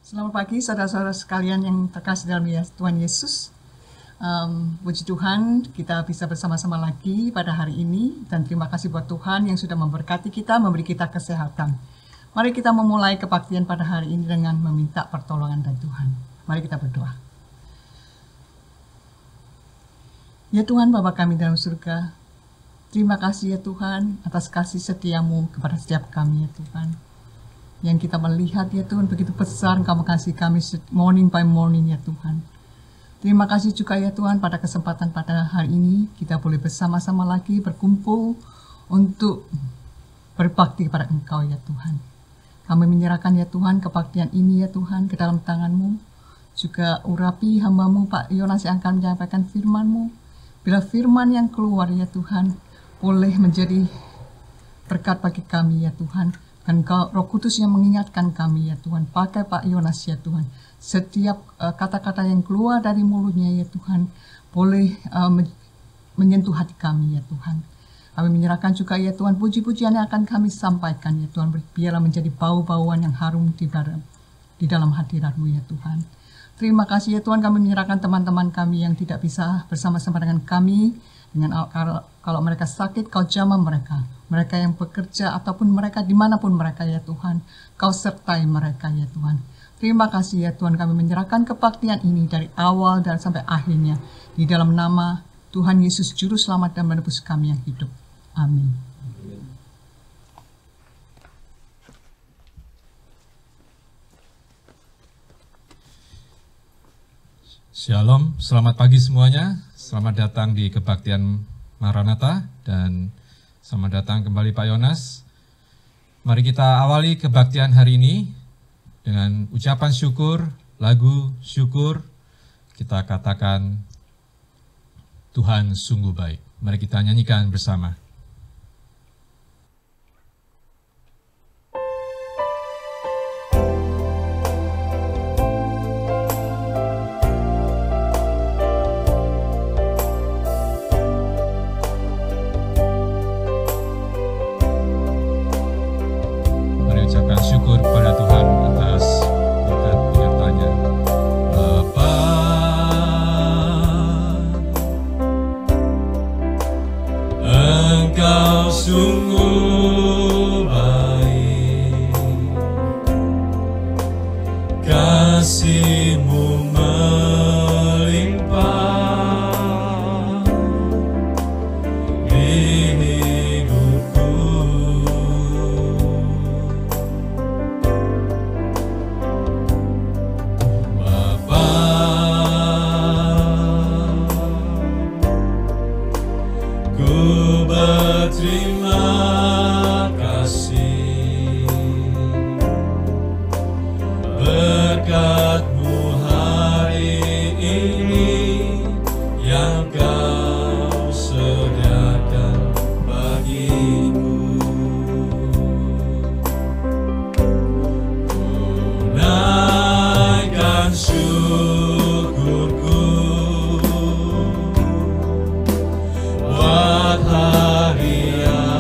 Selamat pagi saudara-saudara sekalian yang terkasih dalam Tuhan Yesus. Puji Tuhan, kita bisa bersama-sama lagi pada hari ini, dan terima kasih buat Tuhan yang sudah memberkati kita, memberi kita kesehatan. Mari kita memulai kebaktian pada hari ini dengan meminta pertolongan dari Tuhan. Mari kita berdoa. Ya Tuhan, Bapa kami dalam surga, terima kasih ya Tuhan atas kasih setiamu kepada setiap kami ya Tuhan. Yang kita melihat ya Tuhan, begitu besar Engkau kasih kami morning by morning ya Tuhan. Terima kasih juga ya Tuhan pada kesempatan pada hari ini kita boleh bersama-sama lagi berkumpul untuk berbakti kepada Engkau ya Tuhan. Kami menyerahkan ya Tuhan kebaktian ini ya Tuhan ke dalam tangan-Mu. Juga urapi hamba-Mu Pak Yonas yang akan menyampaikan firman-Mu. Bila firman yang keluar ya Tuhan boleh menjadi berkat bagi kami ya Tuhan. Dan Roh Kudus yang mengingatkan kami ya Tuhan, pakai Pak Yonas ya Tuhan. Setiap kata-kata yang keluar dari mulutnya ya Tuhan, boleh menyentuh hati kami ya Tuhan. Kami menyerahkan juga ya Tuhan, puji-pujian yang akan kami sampaikan ya Tuhan, biarlah menjadi bau-bauan yang harum di dalam hadirat-Mu ya Tuhan. Terima kasih ya Tuhan, kami menyerahkan teman-teman kami yang tidak bisa bersama-sama dengan kami. Kalau mereka sakit, Kau jamah mereka. Mereka yang bekerja ataupun mereka dimanapun mereka ya Tuhan, Kau sertai mereka ya Tuhan. Terima kasih ya Tuhan, kami menyerahkan kebaktian ini dari awal dan sampai akhirnya. Di dalam nama Tuhan Yesus Juru Selamat dan Menebus kami yang hidup. Amin. Shalom, selamat pagi semuanya. Selamat datang di kebaktian Maranatha dan selamat datang kembali Pak Yonas. Mari kita awali kebaktian hari ini dengan ucapan syukur, lagu syukur. Kita katakan Tuhan sungguh baik. Mari kita nyanyikan bersama. Syukur pada Tuhan atas berkat penyertanya. Bapa, Engkau sungguh baik, kasih-Mu melimpah di hidupku. Terima kasih berkat-Mu hari ini yang Kau sediakan bagiku. Tunaikan syukurku buat hari yang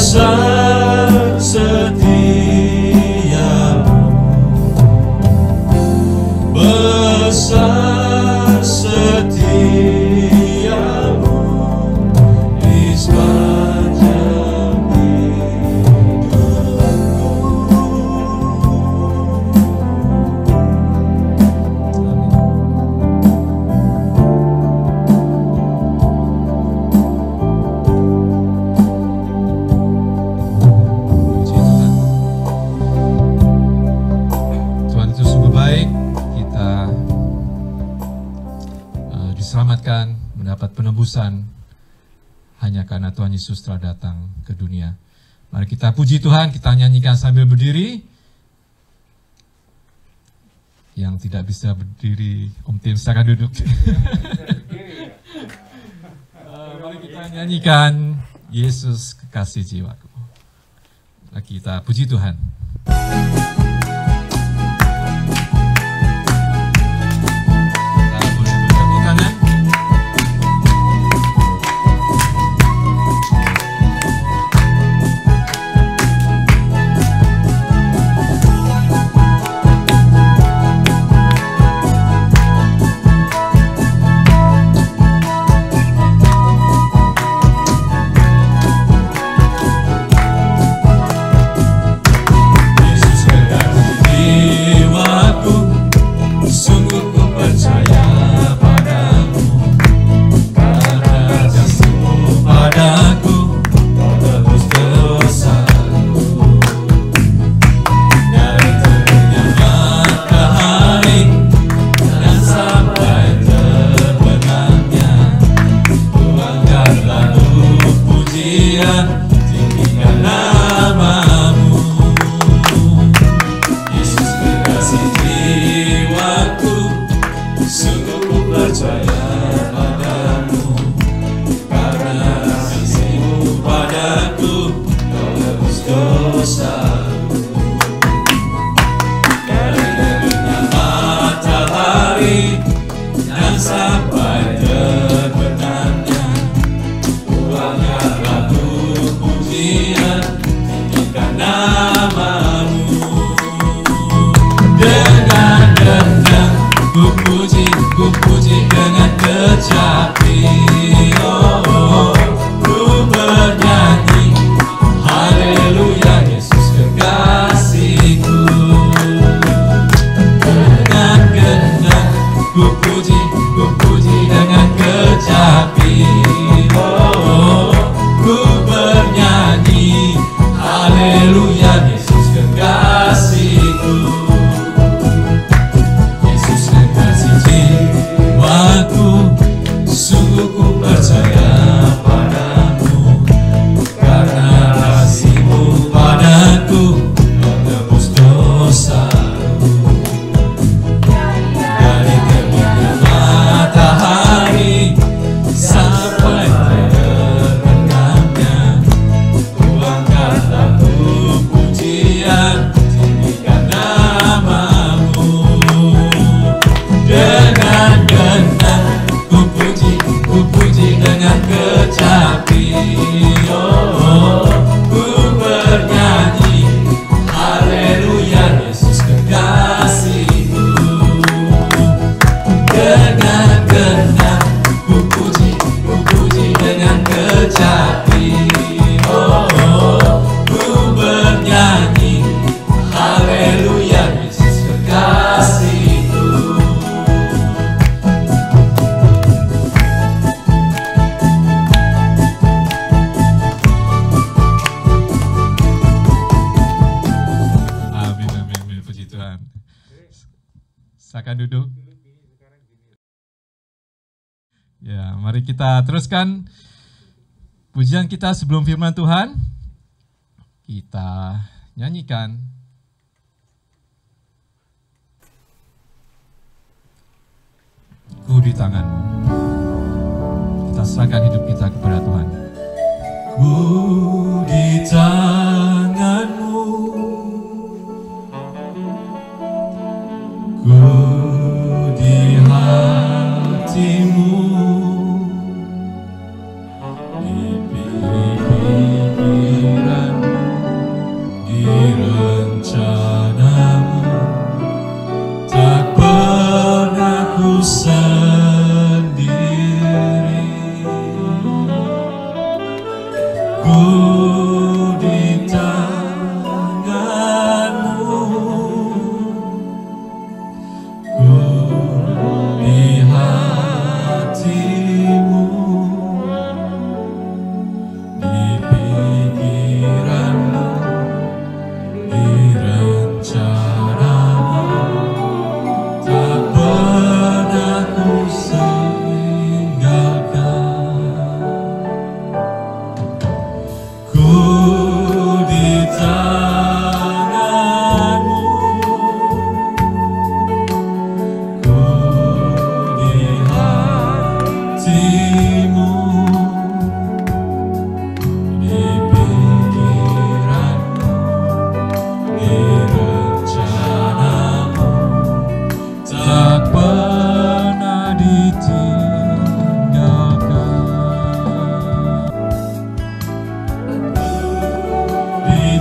besar setiamu, besar setiamu di sepanjang hidupku. Puji Tuhan. Tuhan itu sungguh baik. Kita diselamatkan, mendapat penebusan hanya karena Tuhan Yesus telah datang ke dunia. Mari kita puji Tuhan, kita nyanyikan sambil berdiri. Yang tidak bisa berdiri, Om Tim silakan duduk. Mari kita nyanyikan Yesus kekasih jiwaku. Mari kita puji Tuhan. Kita boleh bertepuk tangan. Yesus kekasih jiwaku, sungguh ku percaya padamu, karena kasih-Mu padaku tebus dosaku. Dari terbitnya matahari dan sampai terbenamnya, ku angkat lalu pujian, tinggikan nama-Mu. Yesus kekasih jiwaku, sungguh ku percaya padamu, karena kasih-Mu padaku tebus dosaku. Dari terbitnya matahari dan sampai terbenamnya, ku angkat lalu pujian, tinggikan nama-Mu. Dengan genang ku puji dengan kecapi, oh, ku bernyanyi, haleluya Yesus kekasihku. Dengan genang ku puji dengan kecapi, oh, ku bernyanyi, haleluya Yesus kekasihku. Yesus kekasih jiwaku, sungguh ku percaya padamu, karena kasih-Mu padaku menebus dosaku. Dari terbitnya matahari sampai terbenamnya, ku angkat lalu pujian, tinggikan nama-Mu. Dengan genang ku puji dengan kecapi, oh, ku bernyanyi, haleluya Yesus kekasihku. Dengan genang ku puji dengan kecapi, oh, ku bernyanyi, haleluya Yesus kekasihku. Amin, amin, amin. Puji Tuhan. Silakan duduk. Ya, mari kita teruskan pujian kita sebelum firman Tuhan. Kita nyanyikan Ku di tangan-Mu. Kita serahkan hidup kita kepada Tuhan. Ku di tangan-Mu, ku di hati-Mu, di pikiran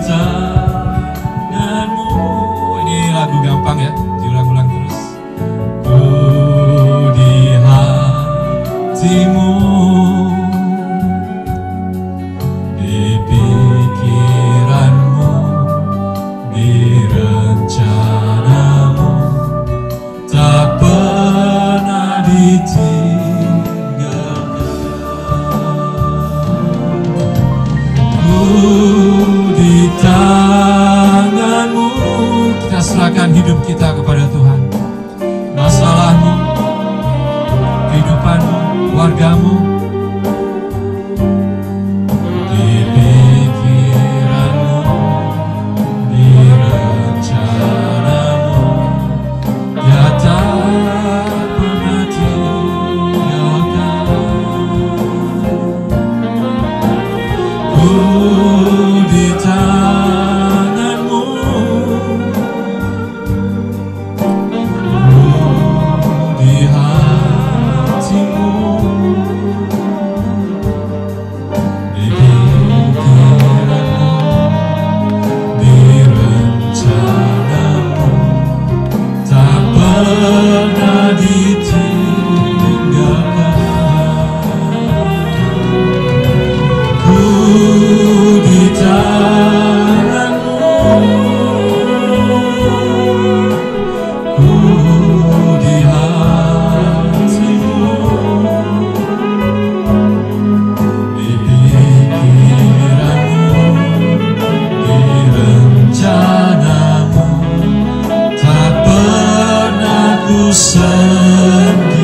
tanganmu. Ini lagu gampang ya, diulang-ulang terus. Ku di hatimu, di pikiranmu, di rencanamu, tak pernah ditinggalkan. Ku di tanganmu. Kita serahkan hidup kita kepada Tuhan. Masalahmu, kehidupanmu, keluargamu, Di pikiranmu, di rencanamu, Dia tak pernah tinggalkan. Ku di tanganmu, ku di hatimu, di pikiranmu, di rencanamu, tak pernah ditinggalkan. Ku di tanganmu, ku di hatimu, di pikiranmu, di rencanamu, tak pernah ku sendiri.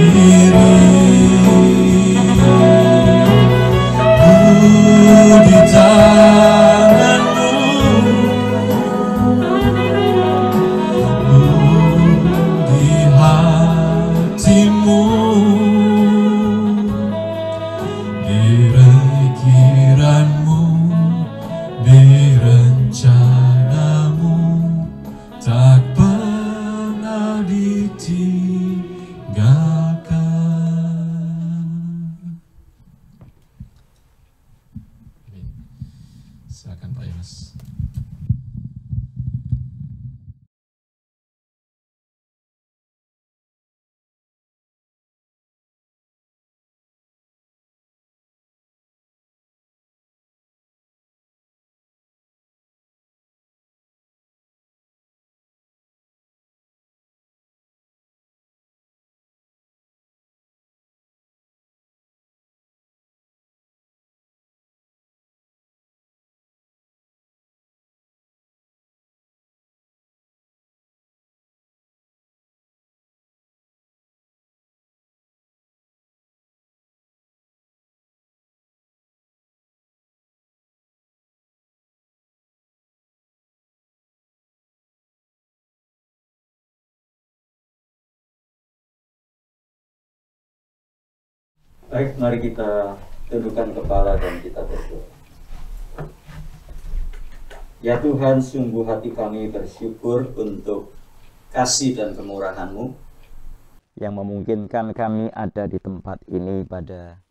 Ku di tanganmu, ku di hatimu, di pikiranmu, di rencanamu, tak pernah ditinggalkan. silakan Pak Yonas. Baik, mari kita tundukkan kepala dan kita berdoa. Ya Tuhan, sungguh hati kami bersyukur untuk kasih dan kemurahan-Mu yang memungkinkan kami ada di tempat ini pada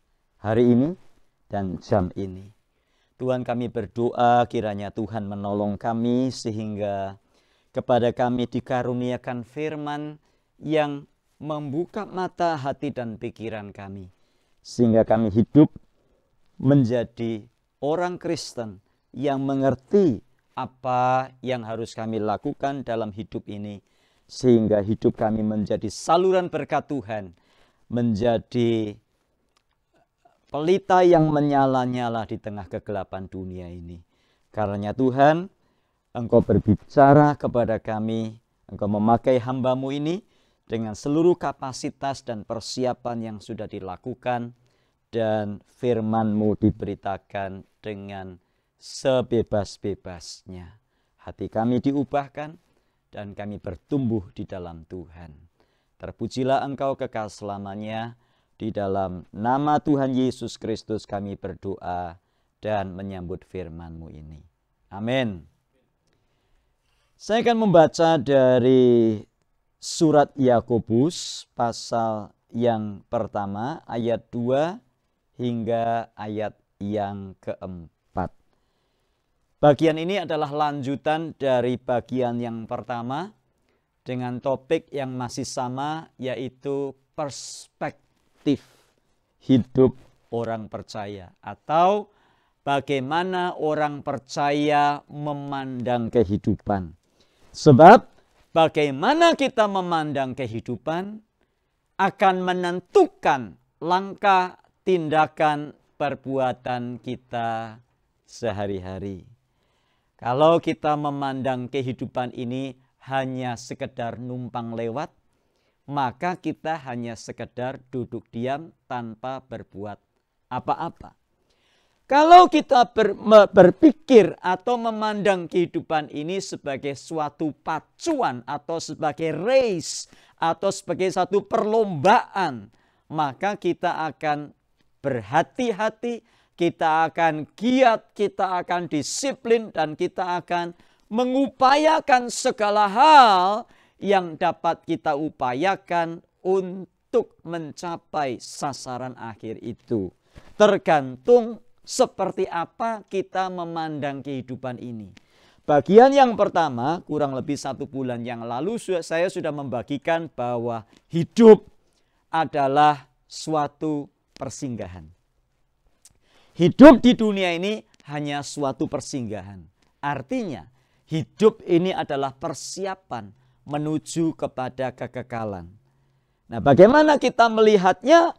hari ini dan jam ini. Tuhan, kami berdoa kiranya Tuhan menolong kami sehingga kepada kami dikaruniakan firman yang membuka mata hati dan pikiran kami, sehingga kami hidup menjadi orang Kristen yang mengerti apa yang harus kami lakukan dalam hidup ini, sehingga hidup kami menjadi saluran berkat Tuhan, menjadi pelita yang menyala-nyala di tengah kegelapan dunia ini. Karenanya Tuhan, Engkau berbicara kepada kami, Engkau memakai hamba-Mu ini dengan seluruh kapasitas dan persiapan yang sudah dilakukan, dan firman-Mu diberitakan dengan sebebas-bebasnya. Hati kami diubahkan dan kami bertumbuh di dalam Tuhan. Terpujilah Engkau kekal selamanya. Di dalam nama Tuhan Yesus Kristus kami berdoa dan menyambut firman-Mu ini. Amin. Saya akan membaca dari surat Yakobus pasal yang pertama ayat 2 hingga ayat yang keempat. Bagian ini adalah lanjutan dari bagian yang pertama dengan topik yang masih sama, yaitu perspektif hidup orang percaya atau bagaimana orang percaya memandang kehidupan. Sebab bagaimana kita memandang kehidupan akan menentukan langkah, tindakan, perbuatan kita sehari-hari. Kalau kita memandang kehidupan ini hanya sekedar numpang lewat, maka kita hanya sekedar duduk diam tanpa berbuat apa-apa. Kalau kita berpikir atau memandang kehidupan ini sebagai suatu pacuan atau sebagai race atau sebagai satu perlombaan, maka kita akan berhati-hati, kita akan giat, kita akan disiplin, dan kita akan mengupayakan segala hal yang dapat kita upayakan untuk mencapai sasaran akhir itu. Tergantung seperti apa kita memandang kehidupan ini. Bagian yang pertama, kurang lebih 1 bulan yang lalu saya sudah membagikan bahwa hidup adalah suatu persinggahan. Hidup di dunia ini hanya suatu persinggahan. Artinya, hidup ini adalah persiapan menuju kepada kekekalan. Nah, bagaimana kita melihatnya?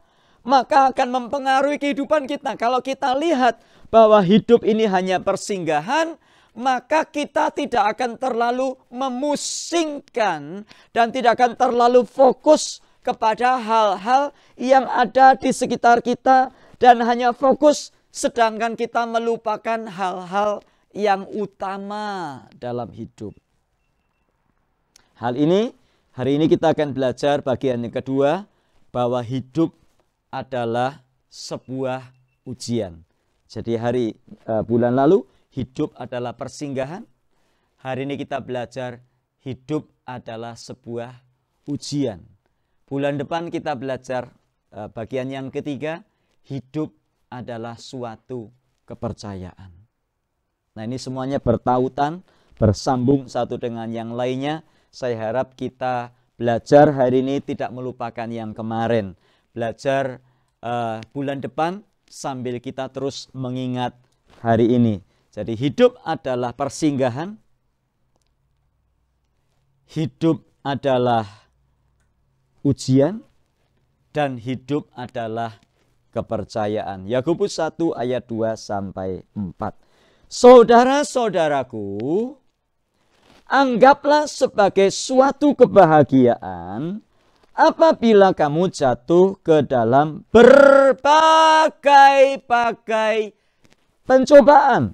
Maka akan mempengaruhi kehidupan kita. Kalau kita lihat bahwa hidup ini hanya persinggahan, maka kita tidak akan terlalu memusingkan dan tidak akan terlalu fokus kepada hal-hal yang ada di sekitar kita dan hanya fokus, sedangkan kita melupakan hal-hal yang utama dalam hidup. Hal ini, hari ini kita akan belajar bagian yang kedua, bahwa hidup adalah sebuah ujian. Jadi bulan lalu hidup adalah persinggahan. Hari ini kita belajar hidup adalah sebuah ujian. Bulan depan kita belajar bagian yang ketiga, hidup adalah suatu kepercayaan. Nah, ini semuanya bertautan, bersambung satu dengan yang lainnya. Saya harap kita belajar hari ini tidak melupakan yang kemarin. Belajar bulan depan sambil kita terus mengingat hari ini. Jadi hidup adalah persinggahan. Hidup adalah ujian. Dan hidup adalah kepercayaan. Yakobus 1 ayat 2 sampai 4. Saudara-saudaraku, anggaplah sebagai suatu kebahagiaan apabila kamu jatuh ke dalam berbagai-bagai pencobaan.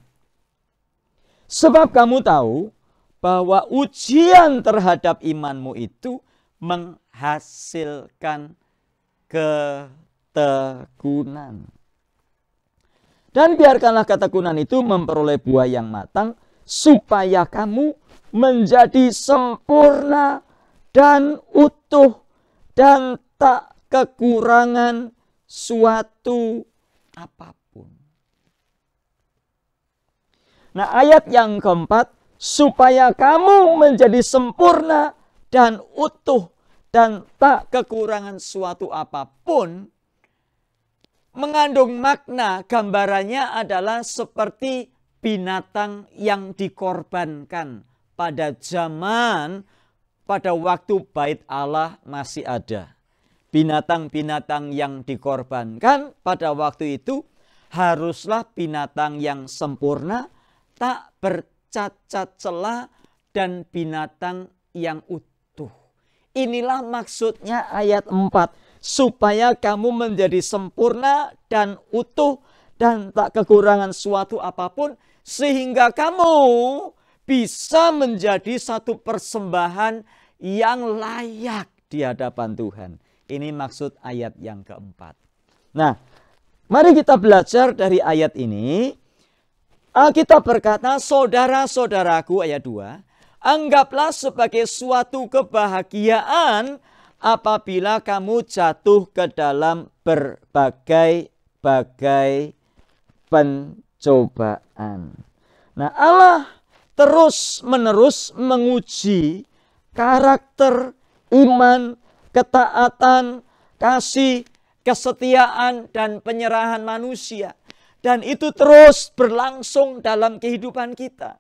Sebab kamu tahu bahwa ujian terhadap imanmu itu menghasilkan ketekunan. Dan biarkanlah ketekunan itu memperoleh buah yang matang, supaya kamu menjadi sempurna dan utuh dan tak kekurangan suatu apapun. Nah, ayat yang keempat, supaya kamu menjadi sempurna dan utuh dan tak kekurangan suatu apapun, mengandung makna, gambarannya adalah seperti binatang yang dikorbankan pada waktu bait Allah masih ada. Binatang-binatang yang dikorbankan pada waktu itu haruslah binatang yang sempurna, tak bercacat celah, dan binatang yang utuh. Inilah maksudnya ayat 4. Supaya kamu menjadi sempurna dan utuh dan tak kekurangan suatu apapun, sehingga kamu bisa menjadi satu persembahan yang layak di hadapan Tuhan. Ini maksud ayat yang keempat. Nah, mari kita belajar dari ayat ini. Alkitab berkata, saudara-saudaraku, ayat 2, anggaplah sebagai suatu kebahagiaan apabila kamu jatuh ke dalam berbagai-bagai pencobaan. Nah, Allah terus-menerus menguji karakter, iman, ketaatan, kasih, kesetiaan, dan penyerahan manusia. Dan itu terus berlangsung dalam kehidupan kita.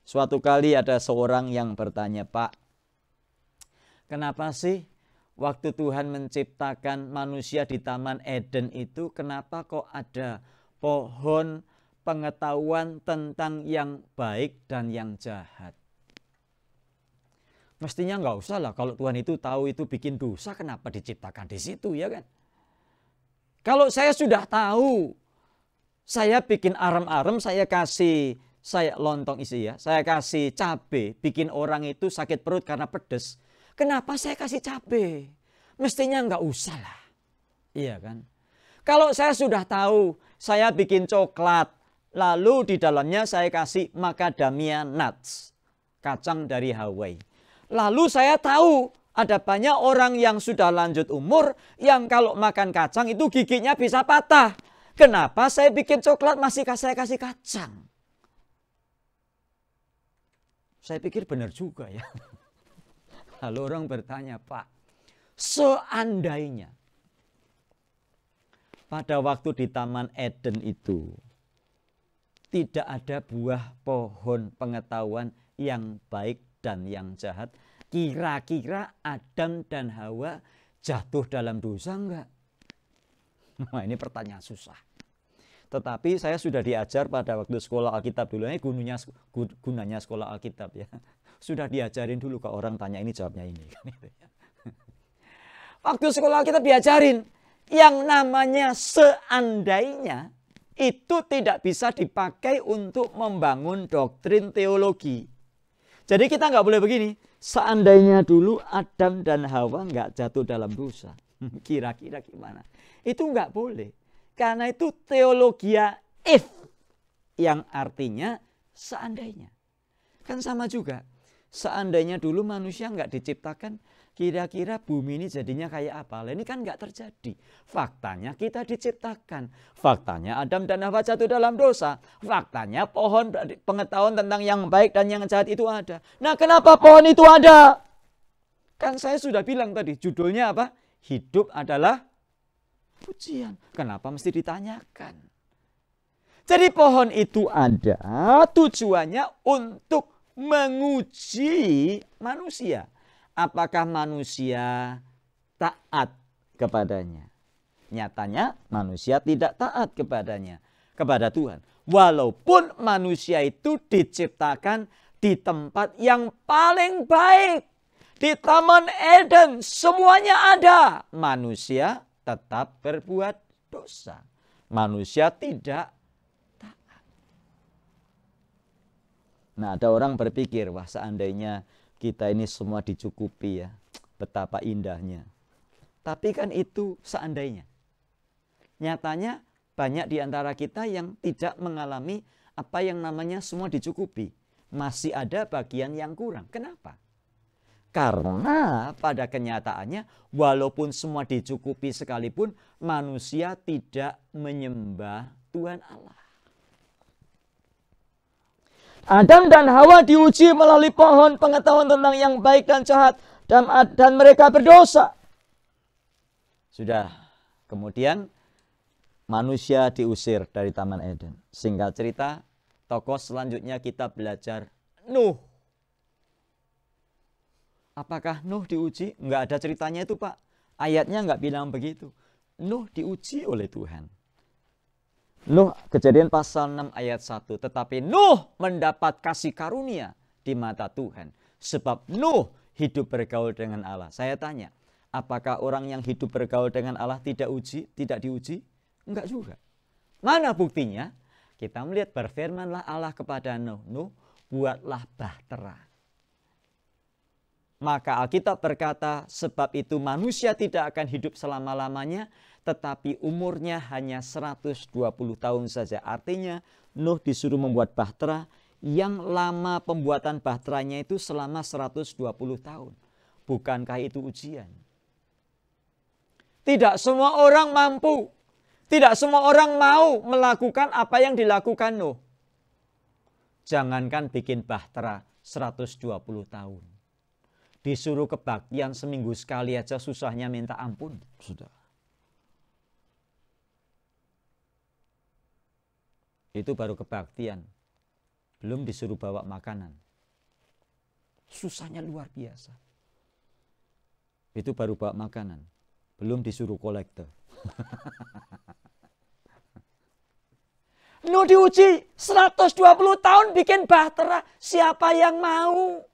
Suatu kali ada seorang yang bertanya, Pak, kenapa sih waktu Tuhan menciptakan manusia di Taman Eden itu, kenapa kok ada pohon pengetahuan tentang yang baik dan yang jahat? Mestinya nggak usah lah, kalau Tuhan itu tahu itu bikin dosa, kenapa diciptakan di situ, ya kan? Kalau saya sudah tahu, saya bikin arem-arem, saya lontong isi ya, saya kasih cabai, bikin orang itu sakit perut karena pedes. Kenapa saya kasih cabai? Mestinya nggak usah lah, iya kan? Kalau saya sudah tahu, saya bikin coklat, lalu di dalamnya saya kasih macadamia nuts, kacang dari Hawaii. Lalu saya tahu ada banyak orang yang sudah lanjut umur yang kalau makan kacang itu giginya bisa patah. Kenapa saya bikin coklat masih saya kasih kacang? Saya pikir benar juga ya. Lalu orang bertanya, Pak, seandainya pada waktu di Taman Eden itu tidak ada buah pohon pengetahuan yang baik dan yang jahat, kira-kira Adam dan Hawa jatuh dalam dosa enggak? Nah, ini pertanyaan susah. Tetapi saya sudah diajar pada waktu sekolah Alkitab dulu, ini gunanya sekolah Alkitab ya. Sudah diajarin dulu, kalau orang tanya ini jawabnya ini. Waktu sekolah Alkitab diajarin, yang namanya seandainya itu tidak bisa dipakai untuk membangun doktrin teologi. Jadi kita nggak boleh begini, seandainya dulu Adam dan Hawa nggak jatuh dalam dosa. Kira-kira gimana? Itu nggak boleh. Karena itu teologia if, yang artinya seandainya. Kan sama juga, seandainya dulu manusia nggak diciptakan, kira-kira bumi ini jadinya kayak apa? Ini kan nggak terjadi. Faktanya kita diciptakan. Faktanya Adam dan Hawa jatuh dalam dosa. Faktanya pohon pengetahuan tentang yang baik dan yang jahat itu ada. Nah, kenapa pohon itu ada? Kan saya sudah bilang tadi, judulnya apa? Hidup adalah ujian. Kenapa mesti ditanyakan? Jadi pohon itu ada tujuannya untuk menguji manusia. Apakah manusia taat kepadanya? Nyatanya manusia tidak taat kepadanya, kepada Tuhan. Walaupun manusia itu diciptakan di tempat yang paling baik. Di Taman Eden semuanya ada. Manusia tetap berbuat dosa. Manusia tidak taat. Nah, ada orang berpikir, wah seandainya kita ini semua dicukupi ya, betapa indahnya. Tapi kan itu seandainya. Nyatanya banyak di antara kita yang tidak mengalami apa yang namanya semua dicukupi. Masih ada bagian yang kurang. Kenapa? Karena pada kenyataannya walaupun semua dicukupi sekalipun, manusia tidak menyembah Tuhan Allah. Adam dan Hawa diuji melalui pohon pengetahuan tentang yang baik dan jahat, dan mereka berdosa. Sudah, kemudian manusia diusir dari Taman Eden. Singkat cerita, tokoh selanjutnya kita belajar Nuh. Apakah Nuh diuji? Enggak ada ceritanya itu, Pak. Ayatnya enggak bilang begitu. Nuh diuji oleh Tuhan. Nuh, Kejadian pasal 6 ayat 1. Tetapi Nuh mendapat kasih karunia di mata Tuhan. Sebab Nuh hidup bergaul dengan Allah. Saya tanya, apakah orang yang hidup bergaul dengan Allah tidak diuji? Enggak juga. Mana buktinya? Kita melihat berfirmanlah Allah kepada Nuh. Nuh, buatlah bahtera. Maka Alkitab berkata, sebab itu manusia tidak akan hidup selama-lamanya, tetapi umurnya hanya 120 tahun saja. Artinya Nuh disuruh membuat bahtera, yang lama pembuatan bahteranya itu selama 120 tahun. Bukankah itu ujian? Tidak semua orang mampu. Tidak semua orang mau melakukan apa yang dilakukan Nuh. Jangankan bikin bahtera 120 tahun. Disuruh kebaktian seminggu sekali aja susahnya minta ampun. Sudah. Itu baru kebaktian. Belum disuruh bawa makanan. Susahnya luar biasa. Itu baru bawa makanan. Belum disuruh kolektor. No diuji 120 tahun bikin bahtera. Siapa yang mau?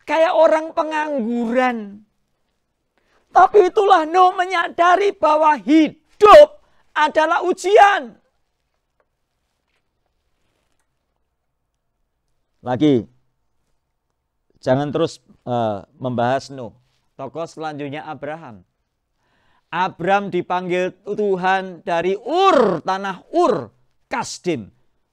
Kayak orang pengangguran. Tapi itulah Nuh menyadari bahwa hidup adalah ujian. Lagi. Jangan terus membahas Nuh. Tokoh selanjutnya Abraham. Abram dipanggil Tuhan dari Ur, tanah Ur. Kasdim.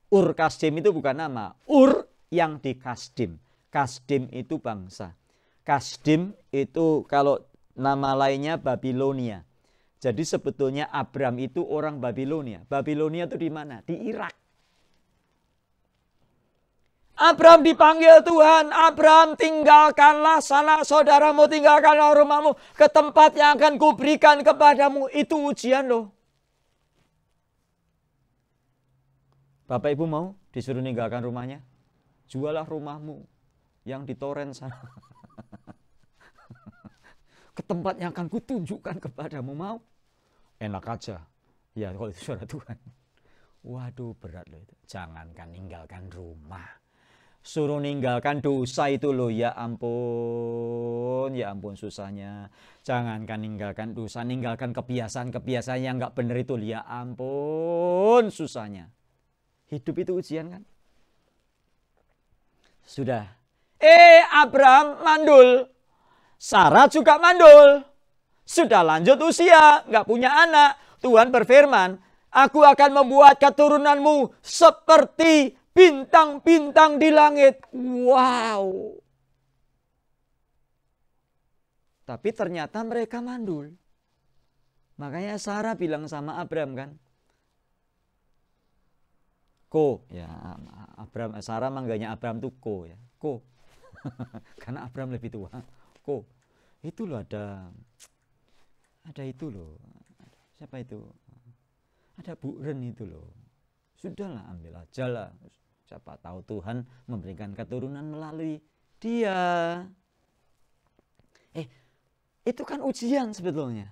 Ur Kasdim itu bukan nama. Ur yang di Kasdim. Kasdim itu bangsa. Kasdim itu kalau nama lainnya Babilonia. Jadi sebetulnya Abram itu orang Babilonia. Babilonia itu di mana? Di Irak. Abram dipanggil Tuhan. Abram, tinggalkanlah sanak saudaramu, tinggalkanlah rumahmu ke tempat yang akan kuberikan kepadamu. Itu ujian loh. Bapak Ibu mau disuruh ninggalkan rumahnya? Jualah rumahmu yang di Toren sana. Ke tempat yang akan kutunjukkan kepadamu, mau? Enak aja. Ya kalau itu suara Tuhan. Waduh berat loh itu. Jangankan ninggalkan rumah. Suruh ninggalkan dosa itu loh. Ya ampun susahnya. Jangankan ninggalkan dosa, ninggalkan kebiasaan-kebiasaan yang gak benar itu. Ya ampun susahnya. Hidup itu ujian kan? Sudah. Abram mandul. Sarah juga mandul. Sudah lanjut usia, gak punya anak. Tuhan berfirman, aku akan membuat keturunanmu seperti bintang-bintang di langit. Wow. Tapi ternyata mereka mandul. Makanya Sarah bilang sama Abram kan, Ko, ya Abram, Sarah manggilnya Abram tuh Ko ya, Ko, karena Abram lebih tua. Ko, itu loh ada itu loh, siapa itu? Ada Bu Ren itu loh. Sudahlah ambil aja lah, siapa tahu Tuhan memberikan keturunan melalui dia. Itu kan ujian sebetulnya.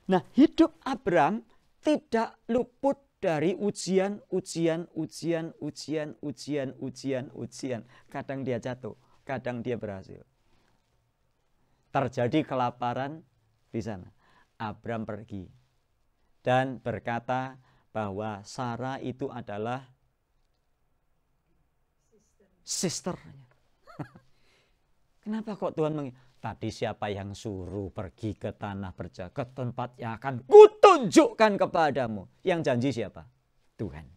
Nah hidup Abram tidak luput dari ujian. Kadang dia jatuh, kadang dia berhasil. Terjadi kelaparan di sana. Abram pergi dan berkata bahwa Sarah itu adalah sisternya. Kenapa kok Tuhan tadi siapa yang suruh pergi ke tanah berjaya, ke tempat yang akan kutunjukkan kepadamu. Yang janji siapa? Tuhan.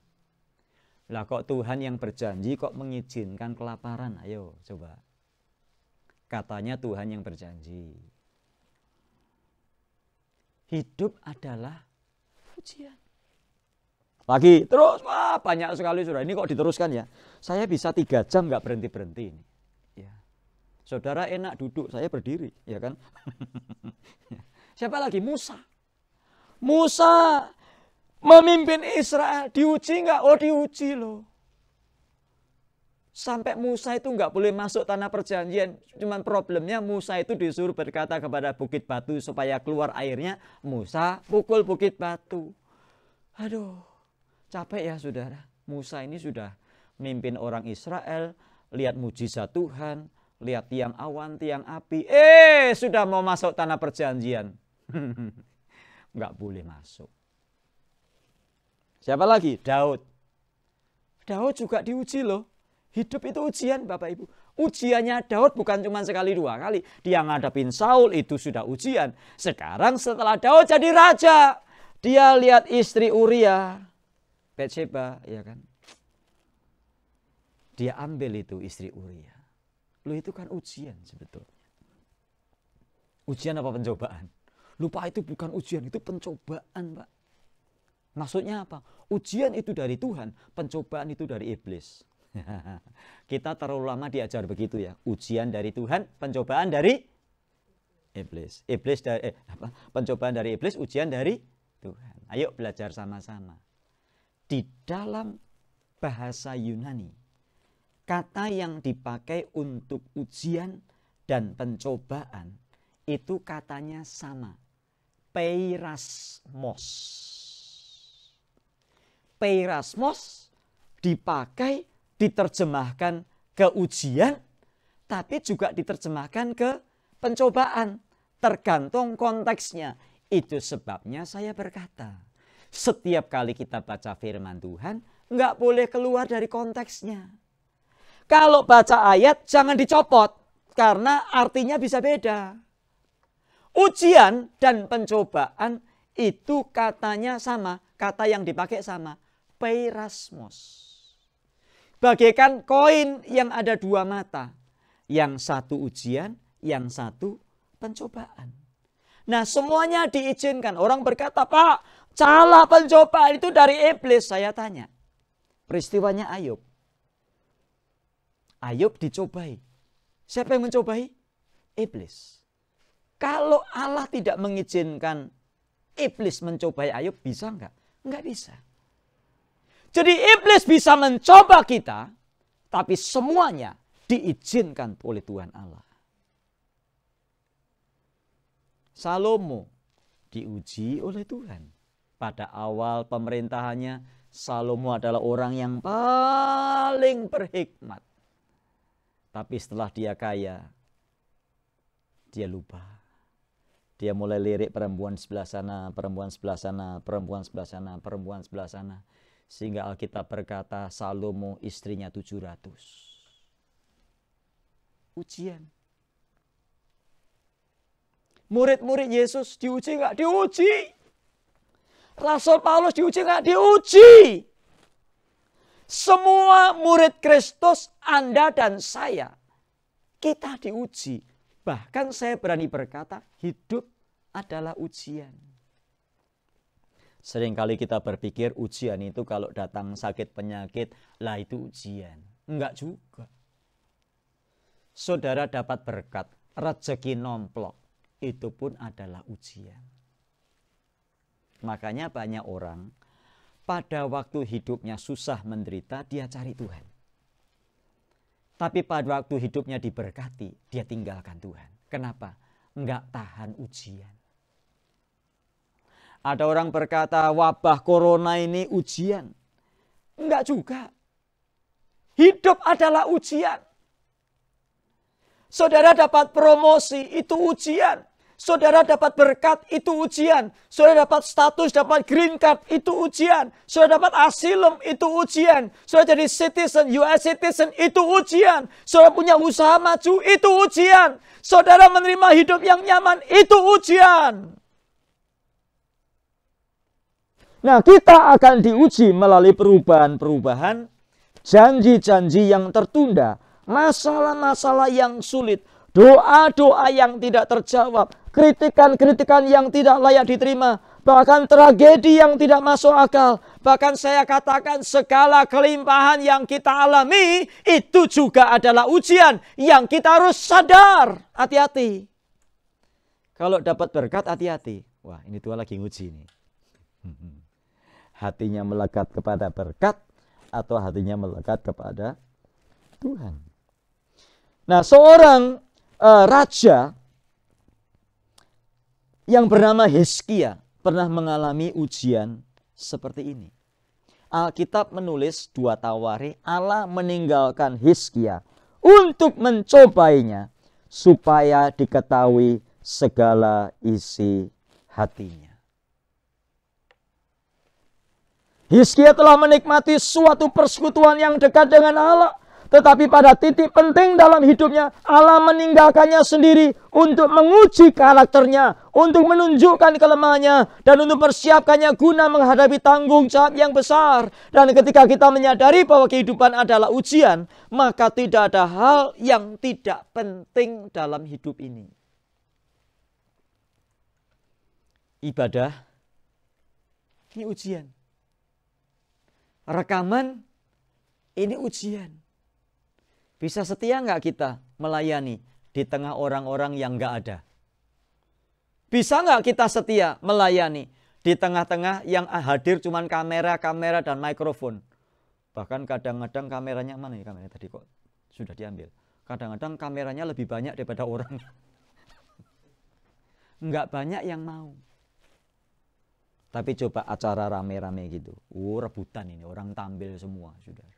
Lah kok Tuhan yang berjanji kok mengizinkan kelaparan? Ayo coba. Katanya Tuhan yang berjanji. Hidup adalah ujian. Lagi terus, wah banyak sekali sudah. Ini kok diteruskan ya. Saya bisa 3 jam nggak berhenti-berhenti ini. Ya. Saudara enak duduk, saya berdiri, ya kan? Siapa lagi? Musa. Musa memimpin Israel, diuji nggak? Oh diuji loh. Sampai Musa itu nggak boleh masuk tanah perjanjian. Cuman problemnya Musa itu disuruh berkata kepada bukit batu supaya keluar airnya. Musa pukul bukit batu. Aduh, capek ya saudara. Musa ini sudah memimpin orang Israel, lihat mujizat Tuhan, lihat tiang awan, tiang api. Sudah mau masuk tanah perjanjian. Nggak boleh masuk. Siapa lagi? Daud. Daud juga diuji loh. Hidup itu ujian Bapak Ibu. Ujiannya Daud bukan cuma sekali 2 kali. Dia ngadapin Saul itu sudah ujian. Sekarang setelah Daud jadi raja, dia lihat istri Uria, Batseba, ya kan? Dia ambil itu istri Uria. Loh itu kan ujian sebetulnya. Ujian apa pencobaan? Lupa itu bukan ujian, itu pencobaan Pak. Maksudnya apa? ujian itu dari Tuhan, pencobaan itu dari iblis. Kita terlalu lama diajar begitu ya. Ujian dari Tuhan, pencobaan dari iblis. Pencobaan dari iblis, ujian dari Tuhan. Ayo belajar sama-sama. Di dalam bahasa Yunani, kata yang dipakai untuk ujian dan pencobaan itu katanya sama. Peirasmos. Peirasmos dipakai, diterjemahkan ke ujian, tapi juga diterjemahkan ke pencobaan. Tergantung konteksnya. Itu sebabnya saya berkata, setiap kali kita baca firman Tuhan, nggak boleh keluar dari konteksnya. Kalau baca ayat, jangan dicopot, karena artinya bisa beda. Ujian dan pencobaan itu katanya sama, kata yang dipakai sama, peirasmos. Bagaikan koin yang ada dua mata. Yang satu ujian, yang satu pencobaan. Nah, semuanya diizinkan. Orang berkata, Pak, cala pencobaan itu dari iblis. Saya tanya, peristiwanya Ayub. Ayub dicobai. Siapa yang mencobai? Iblis. Kalau Allah tidak mengizinkan iblis mencobai Ayub, bisa enggak? Enggak bisa. Jadi iblis bisa mencoba kita, tapi semuanya diizinkan oleh Tuhan Allah. Salomo diuji oleh Tuhan. Pada awal pemerintahannya, Salomo adalah orang yang paling berhikmat. Tapi setelah dia kaya, dia lupa. Dia mulai lirik perempuan sebelah sana, perempuan sebelah sana, perempuan sebelah sana, perempuan sebelah sana. Sehingga Alkitab berkata Salomo istrinya 700. Ujian. Murid-murid Yesus diuji nggak? Diuji. Rasul Paulus diuji nggak? Diuji. Semua murid Kristus, Anda dan saya, kita diuji. Bahkan saya berani berkata, hidup adalah ujian. Seringkali kita berpikir ujian itu kalau datang sakit penyakit, lah itu ujian. Enggak juga. Saudara dapat berkat, rezeki nomplok, itu pun adalah ujian. Makanya banyak orang pada waktu hidupnya susah menderita, dia cari Tuhan. Tapi pada waktu hidupnya diberkati, dia tinggalkan Tuhan. Kenapa? Enggak tahan ujian. Ada orang berkata wabah corona ini ujian. Enggak juga. Hidup adalah ujian. Saudara dapat promosi, itu ujian. Saudara dapat berkat, itu ujian. Saudara dapat status, dapat green card, itu ujian. Saudara dapat asylum, itu ujian. Saudara jadi citizen, US citizen, itu ujian. Saudara punya usaha maju, itu ujian. Saudara menerima hidup yang nyaman, itu ujian. Nah, kita akan diuji melalui perubahan-perubahan, janji-janji yang tertunda, masalah-masalah yang sulit, doa-doa yang tidak terjawab, kritikan-kritikan yang tidak layak diterima, bahkan tragedi yang tidak masuk akal. Bahkan saya katakan segala kelimpahan yang kita alami itu juga adalah ujian yang kita harus sadar. Hati-hati. Kalau dapat berkat, hati-hati. Wah, ini Tuhan lagi nguji nih. Hatinya melekat kepada berkat atau hatinya melekat kepada Tuhan. Nah, seorang raja yang bernama Hizkia pernah mengalami ujian seperti ini. Alkitab menulis 2 Tawarikh, Allah meninggalkan Hizkia untuk mencobainya supaya diketahui segala isi hatinya. Hizkia telah menikmati suatu persekutuan yang dekat dengan Allah. Tetapi pada titik penting dalam hidupnya, Allah meninggalkannya sendiri untuk menguji karakternya, untuk menunjukkan kelemahannya, dan untuk persiapkannya guna menghadapi tanggung jawab yang besar. Dan ketika kita menyadari bahwa kehidupan adalah ujian, maka tidak ada hal yang tidak penting dalam hidup ini. Ibadah, ini ujian. rekaman, ini ujian. Bisa setia nggak kita melayani di tengah orang-orang yang nggak ada? Bisa nggak kita setia melayani di tengah-tengah yang hadir cuman kamera dan mikrofon? Bahkan kadang-kadang kameranya, mana ya kameranya tadi kok sudah diambil. Kadang-kadang kameranya lebih banyak daripada orang. Nggak banyak yang mau. Tapi coba acara rame-rame gitu. Rebutan ini, orang tampil semua, saudara.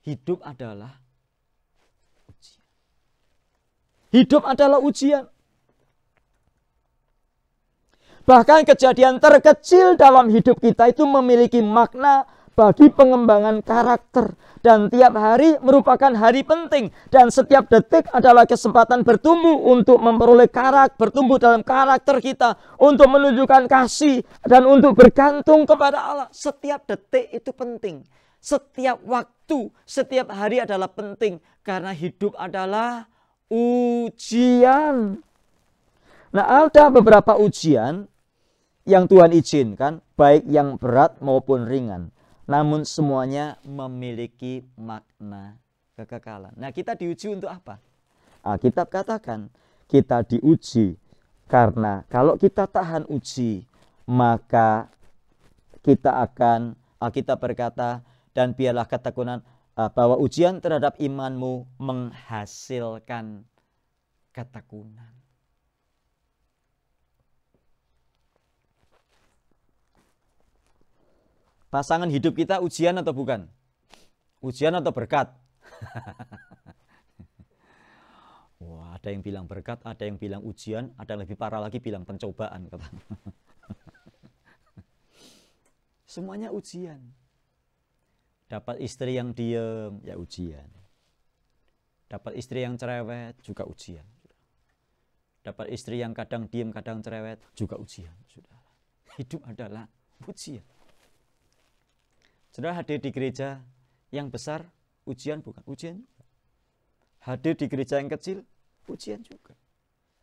Hidup adalah ujian. Hidup adalah ujian. Bahkan kejadian terkecil dalam hidup kita itu memiliki makna bagi pengembangan karakter. Dan tiap hari merupakan hari penting. Dan setiap detik adalah kesempatan bertumbuh untuk memperoleh karakter, bertumbuh dalam karakter kita. Untuk menunjukkan kasih dan untuk bergantung kepada Allah. Setiap detik itu penting. Setiap waktu, setiap hari adalah penting. Karena hidup adalah ujian. Nah, ada beberapa ujian yang Tuhan izinkan, baik yang berat maupun ringan. Namun semuanya memiliki makna kekekalan. Nah, kita diuji untuk apa? Alkitab katakan, kita diuji karena kalau kita tahan uji, maka kita akan, Alkitab berkata, dan biarlah ketekunan, bahwa ujian terhadap imanmu menghasilkan ketekunan. Pasangan hidup kita ujian atau bukan? Ujian atau berkat? Wah, ada yang bilang berkat, ada yang bilang ujian, ada yang lebih parah lagi bilang pencobaan. Semuanya ujian. Dapat istri yang diem, ya ujian. Dapat istri yang cerewet, juga ujian. Dapat istri yang kadang diem, kadang cerewet, juga ujian. Hidup adalah ujian. Saudara hadir di gereja yang besar, ujian bukan? Ujian juga. Hadir di gereja yang kecil, ujian juga.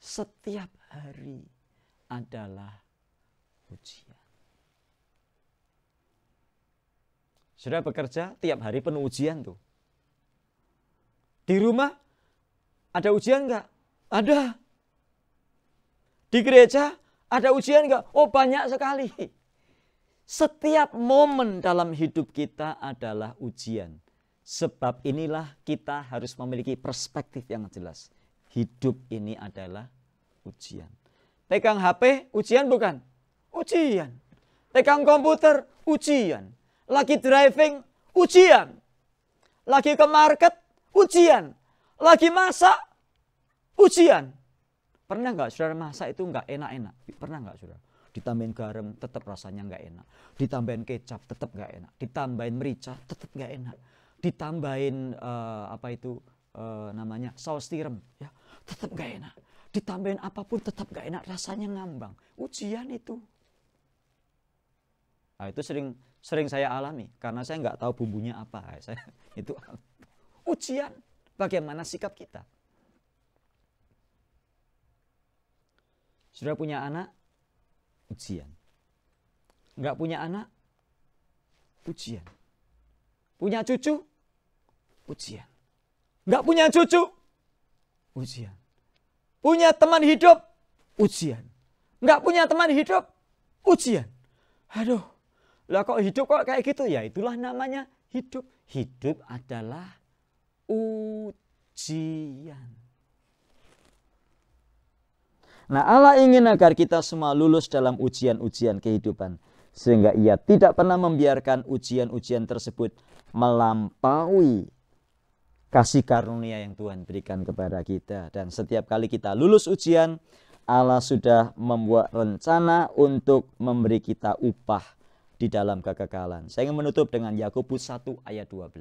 Setiap hari adalah ujian. Saudara bekerja, tiap hari penuh ujian tuh. Di rumah, ada ujian enggak? Ada. Di gereja, ada ujian enggak? Oh, banyak sekali. Setiap momen dalam hidup kita adalah ujian. Sebab inilah kita harus memiliki perspektif yang jelas. Hidup ini adalah ujian. Pegang HP, ujian bukan? Ujian. Pegang komputer, ujian. Lagi driving, ujian. Lagi ke market, ujian. Lagi masak, ujian. Pernah nggak saudara masak itu nggak enak-enak? Pernah nggak saudara? Ditambahin garam, tetap rasanya nggak enak. Ditambahin kecap, tetap nggak enak. Ditambahin merica, tetap nggak enak. Ditambahin namanya saus tiram, ya, tetap nggak enak. Ditambahin apapun tetap nggak enak, rasanya ngambang. Ujian itu. Nah, itu sering saya alami karena saya nggak tahu bumbunya apa. Itu ujian. Bagaimana sikap kita? Sudah punya anak? Ujian. Enggak punya anak? Ujian. Punya cucu? Ujian. Enggak punya cucu? Ujian. Punya teman hidup? Ujian. Enggak punya teman hidup? Ujian. Aduh, lah kok hidup kok kayak gitu? Ya itulah namanya hidup. Hidup adalah ujian. Nah, Allah ingin agar kita semua lulus dalam ujian-ujian kehidupan. Sehingga ia tidak pernah membiarkan ujian-ujian tersebut melampaui kasih karunia yang Tuhan berikan kepada kita. Dan setiap kali kita lulus ujian, Allah sudah membuat rencana untuk memberi kita upah di dalam kekekalan. Saya ingin menutup dengan Yakobus 1 ayat 12.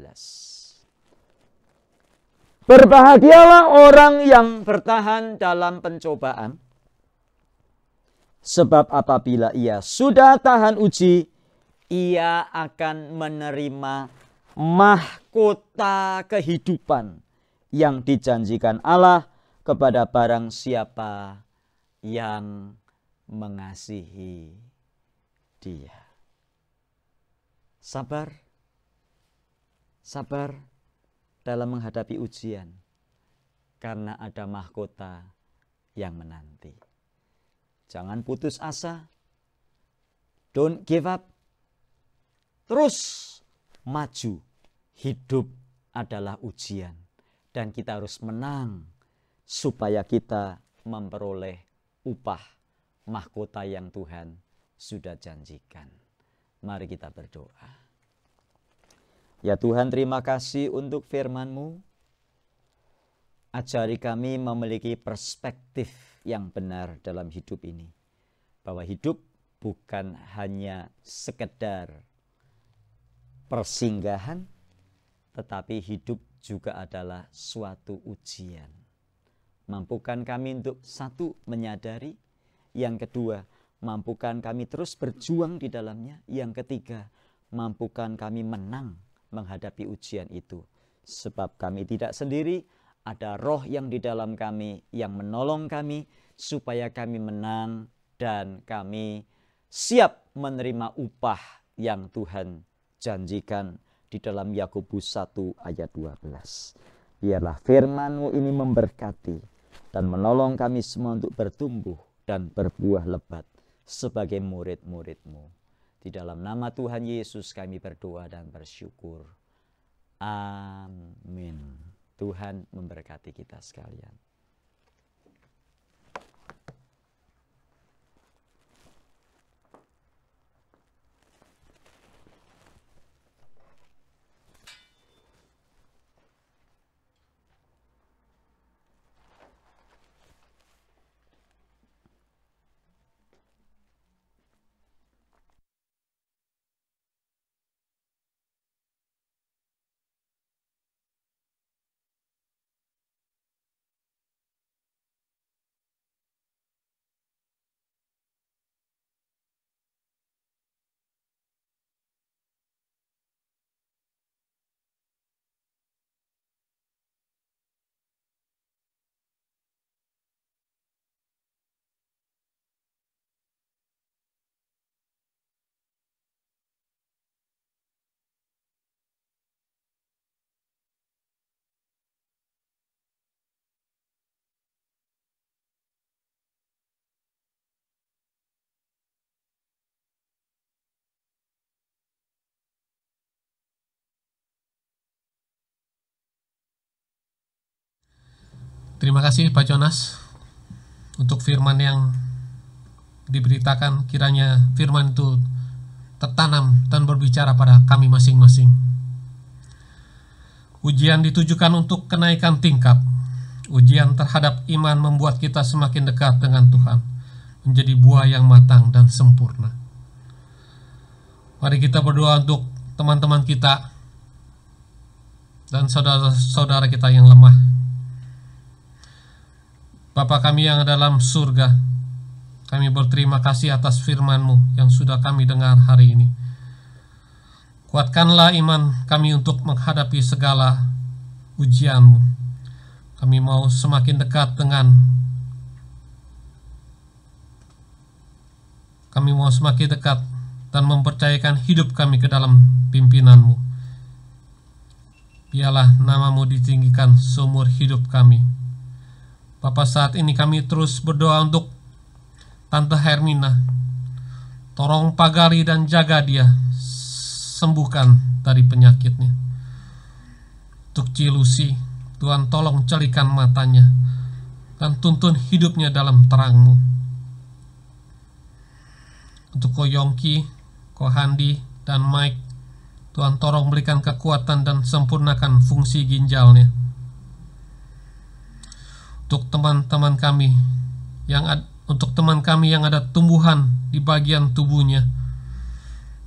Berbahagialah orang yang bertahan dalam pencobaan. Sebab apabila ia sudah tahan uji, ia akan menerima mahkota kehidupan yang dijanjikan Allah kepada barang siapa yang mengasihi Dia. Sabar, sabar dalam menghadapi ujian, karena ada mahkota yang menanti. Jangan putus asa, don't give up, terus maju. Hidup adalah ujian dan kita harus menang supaya kita memperoleh upah mahkota yang Tuhan sudah janjikan. Mari kita berdoa. Ya Tuhan, terima kasih untuk firman-Mu. Ajari kami memiliki perspektif yang benar dalam hidup ini. Bahwa hidup bukan hanya sekedar persinggahan, tetapi hidup juga adalah suatu ujian. Mampukan kami untuk satu, menyadari. Yang kedua, mampukan kami terus berjuang di dalamnya. Yang ketiga, mampukan kami menang menghadapi ujian itu. Sebab kami tidak sendiri, ada roh yang di dalam kami yang menolong kami supaya kami menang dan kami siap menerima upah yang Tuhan janjikan di dalam Yakobus 1 ayat 12. Biarlah firman-Mu ini memberkati dan menolong kami semua untuk bertumbuh dan berbuah lebat sebagai murid-murid-Mu. Di dalam nama Tuhan Yesus kami berdoa dan bersyukur. Amin. Tuhan memberkati kita sekalian. Terima kasih Pak Jonas untuk firman yang diberitakan. Kiranya firman itu tertanam dan berbicara pada kami masing-masing. Ujian ditujukan untuk kenaikan tingkat. Ujian terhadap iman membuat kita semakin dekat dengan Tuhan, menjadi buah yang matang dan sempurna. Mari kita berdoa untuk teman-teman kita dan saudara-saudara kita yang lemah. Bapa kami yang ada dalam surga, kami berterima kasih atas firman-Mu yang sudah kami dengar hari ini. Kuatkanlah iman kami untuk menghadapi segala ujian-Mu. Kami mau semakin dekat dengan Kami mau semakin dekat dan mempercayakan hidup kami ke dalam pimpinan-Mu. Biarlah nama-Mu ditinggikan seumur hidup kami. Bapa, saat ini kami terus berdoa untuk Tante Hermina. Tolong pagari dan jaga dia, sembuhkan dari penyakitnya. Untuk Cilusi, Tuhan tolong celikan matanya dan tuntun hidupnya dalam terang-Mu. Untuk Ko Yongki, Ko Handi, dan Mike, Tuhan tolong berikan kekuatan dan sempurnakan fungsi ginjalnya. Untuk teman-teman kami yang ada tumbuhan di bagian tubuhnya,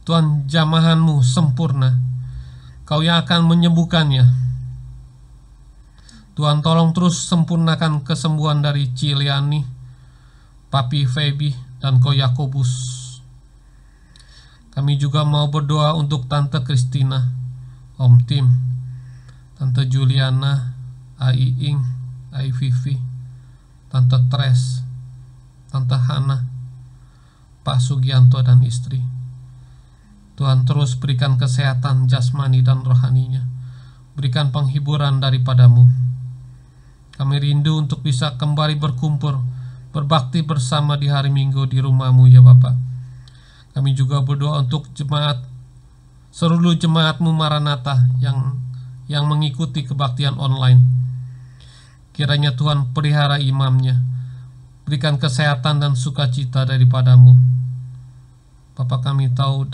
Tuhan, jamahan-Mu sempurna, Kau yang akan menyembuhkannya. Tuhan tolong terus sempurnakan kesembuhan dari Ciliani, Papi Feby, dan Ko Yakobus. Kami juga mau berdoa untuk Tante Kristina, Om Tim, Tante Juliana, Ai Ing, Ai Vivi, Tante Tres, Tante Hana, Pak Sugianto dan istri. Tuhan, terus berikan kesehatan jasmani dan rohaninya. Berikan penghiburan daripadamu. Kami rindu untuk bisa kembali berkumpul, berbakti bersama di hari Minggu di rumah-Mu ya Bapa. Kami juga berdoa untuk jemaat, seluruh jemaat-Mu Maranatha yang mengikuti kebaktian online. Kiranya Tuhan pelihara imamnya, berikan kesehatan dan sukacita daripadamu. Bapa, kami tahu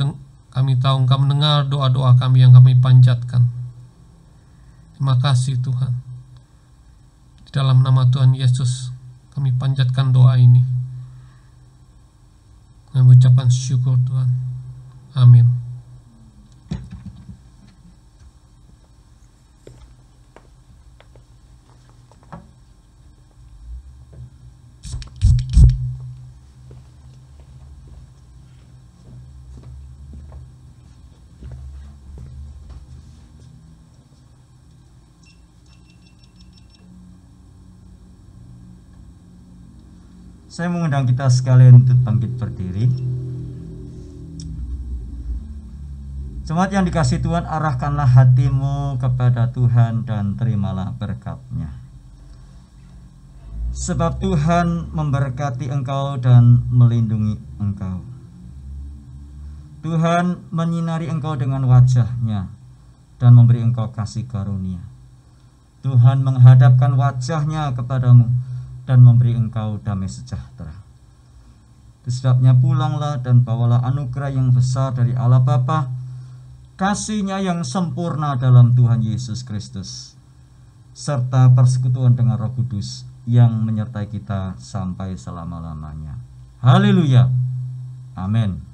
Engkau mendengar doa-doa kami yang kami panjatkan. Terima kasih Tuhan. Di dalam nama Tuhan Yesus kami panjatkan doa ini. Kami mengucapkan syukur Tuhan. Amin. Saya mengundang kita sekalian untuk bangkit berdiri. Jemaat yang dikasihi Tuhan, arahkanlah hatimu kepada Tuhan dan terimalah berkat-Nya. Sebab Tuhan memberkati engkau dan melindungi engkau. Tuhan menyinari engkau dengan wajah-Nya dan memberi engkau kasih karunia. Tuhan menghadapkan wajah-Nya kepadamu dan memberi engkau damai sejahtera. Itu sebabnya pulanglah dan bawalah anugerah yang besar dari Allah Bapa, kasih-Nya yang sempurna dalam Tuhan Yesus Kristus, serta persekutuan dengan Roh Kudus yang menyertai kita sampai selama-lamanya. Haleluya. Amin.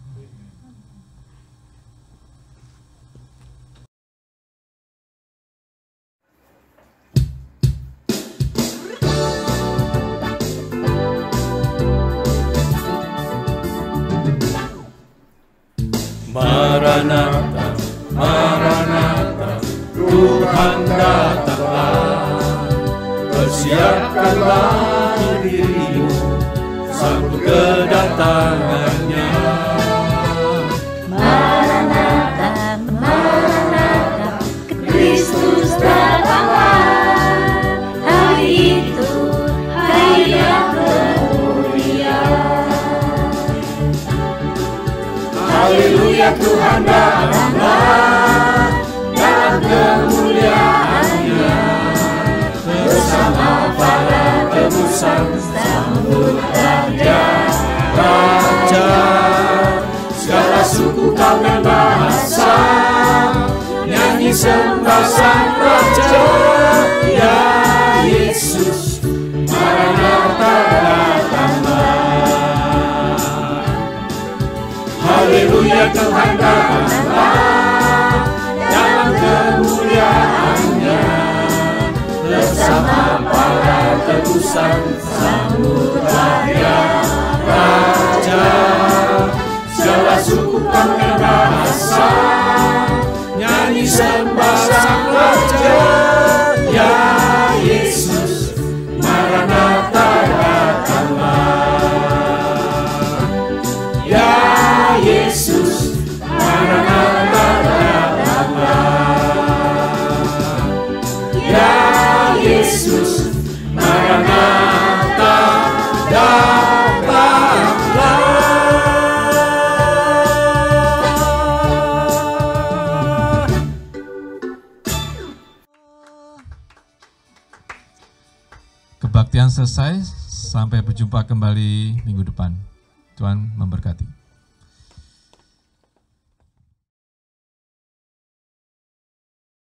Maranatha, Maranatha, Tuhan datanglah. Persiapkanlah dirimu, sambut kedatangan-Nya. Maranatha, Maranatha, Kristus datanglah. Hari itu, hari yang kemuliaan. Haleluya, Tuhan datanglah dalam kemuliaan-Nya, bersama para tebusan sambutlah Dia Raja. Segala suku, kaum dan bahasa nyanyi sembah Sang Raja. Ya Yesus, Maranatha datanglah. Haleluya, Tuhan datanglah dalam kemuliaan-Nya, bersama para tebusan sambutlah Dia Raja. Segala suku, kaum dan bahasa nyanyi sembah Sang Raja. Ya Yesus, Maranatha datanglah. Ya Yesus, Maranatha datanglah. Ya Yesus, Maranatha datanglah. Kebaktian selesai, sampai berjumpa kembali minggu depan. Tuhan memberkati.